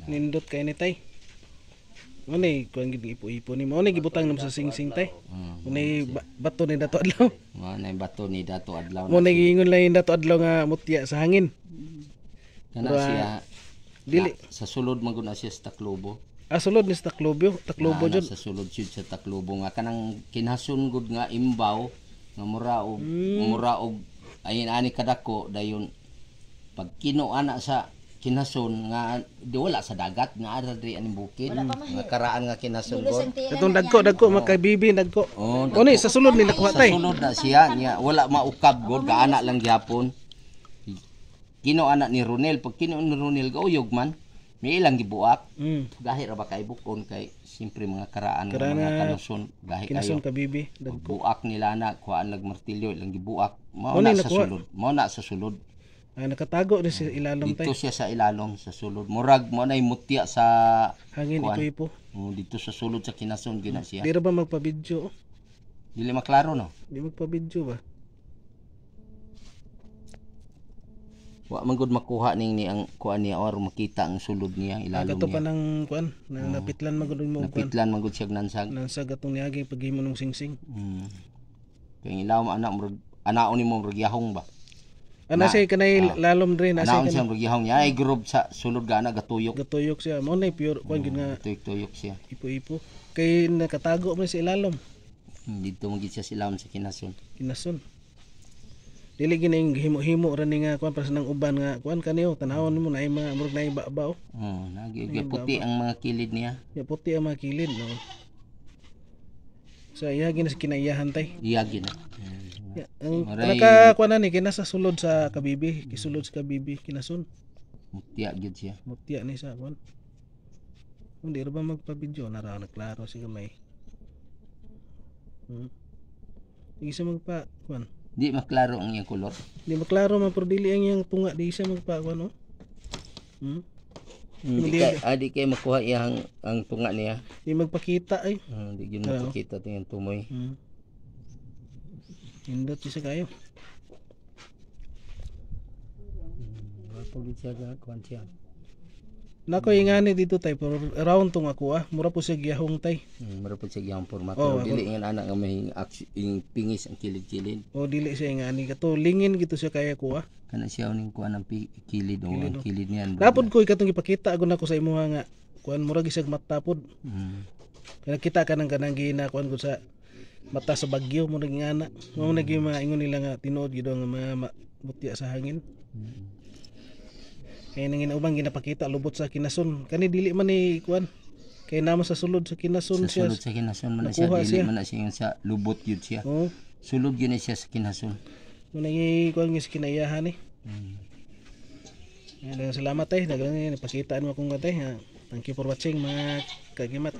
Nindot kay ni tay. Manay kuan gid ipo-ipo ni mo ni gibutang nam sa singsing tay. Manay bato ni dato adlaw. Manay bato ni dato adlaw. Mo nagingon lang dato adlaw nga mutya sa hangin. Kana siya dili sa sulod man gud na siya sa Taclobo. Sulod ni sa Taclobo jud. Sa sulod jud sa Taclobo nga kanang kinhason gud nga imbaw nga mura og ayin ani kadako dayon pag kinuana sa kinason nga di wala sa dagat nga ara diri aning bukid nga karaan nga kinason gud. Katong dagko makabibi dagko. Oni sa sulod ni nakuha tay. Sa sulod na siya nya wala maukab gud gaana lang gyapon. Kinuana ni Ronel pag kinuana ni Ronel gauyog man may ilang gibuak. Gahi ra ba kay bukon kay simpre mga karaan nga mga kanason gahi kayo. Kinason kabibi dagko. Buak nila na kuhaan lag martilyo ilang gibuak. Mao na sa sulod. Mao na sa sulod. Nakatago ni sa ilalom tay. Dito siya sa ilalom sa sulod. Murag mo na mutya sa hangin ipo-ipo. Dito sa sulod sa kinason gina siya. Di ra ba magpa-video? Dili maklaro no. Di magpa-video ba? Wa man gud makuha ning ni ang kuan niya or makita ang sulod niya ilalom niya. Kato pa nang kuan, napitlan man gud mo kuan. Napitlan man gud siya nansag. Nansag atong niagi paghimo ng singsing. Kay ilaw anak murag anaon nimo murag yahong ba. Ana siya kanay lalom dre na siya. Anaon siya murag yahong niya ay group sa sulod gana gatuyok. Gatuyok siya. Mo nay pure kuan gid nga tuyok siya. Ipo-ipo. Kay nakatago man sa ilalom. Dito mo gid siya silaon sa kinason. Kinason. Dili gining himo-himo ra ni nga kuan para sa nang uban nga kuan kaniyo tanawon nimo na mga murag na ibabaw. Nagi puti ang mga kilid niya. Ya puti ang mga kilid no. So iya ginas kinayahan tay. Iyagi na. Ang naka kuan ni kina sa sulod sa kabibi, kisulod sa kabibi kinason. Mutya gyud siya. Mutya ni sa kuan. Hindi ra ba magpa-video na ra naklaro si gamay. Di siya magpa kuan. Di maklaro ang iyang kolor. Di maklaro man pero dili ang iyang tunga di siya magpa kuan no. Di kay makuha iyang ang tunga niya. Di magpakita ay. Di gyud magpakita tiyang tumoy. Hindot siya kayo. Pagit siya kuan siya. Nako ingani dito tay pero around tong ako mura po siya gihong tay. Mura po siya gihong format pero dili nga anak nga may pingis ang kilid-kilid. Dili siya ingani kato lingin gito siya kaya ko Kana siya ning kuan ang kilid o ang kilid niyan. Dapat ko ikatong ipakita agon ako sa imuha nga kuan mura gisag mata pod. Kaya kita kanang gina kuan ko sa mata sa bagyo mo naging ana. Mo naging mga ingon nila nga tinuod gid nga mga mutya sa hangin. Kaya nang inaubang ginapakita lubot sa kinason. Kani dili man ni kuan. Kay namo sa sulod sa kinason siya. Sa sulod sa kinason man siya dili man siya sa lubot gyud siya. Sulod gyud siya sa kinason. Mo nang kuan nga sa kinayahan ni. Salamat tay, naglang ni pakitaan mo akong gatay. Thank you for watching mga kagimat.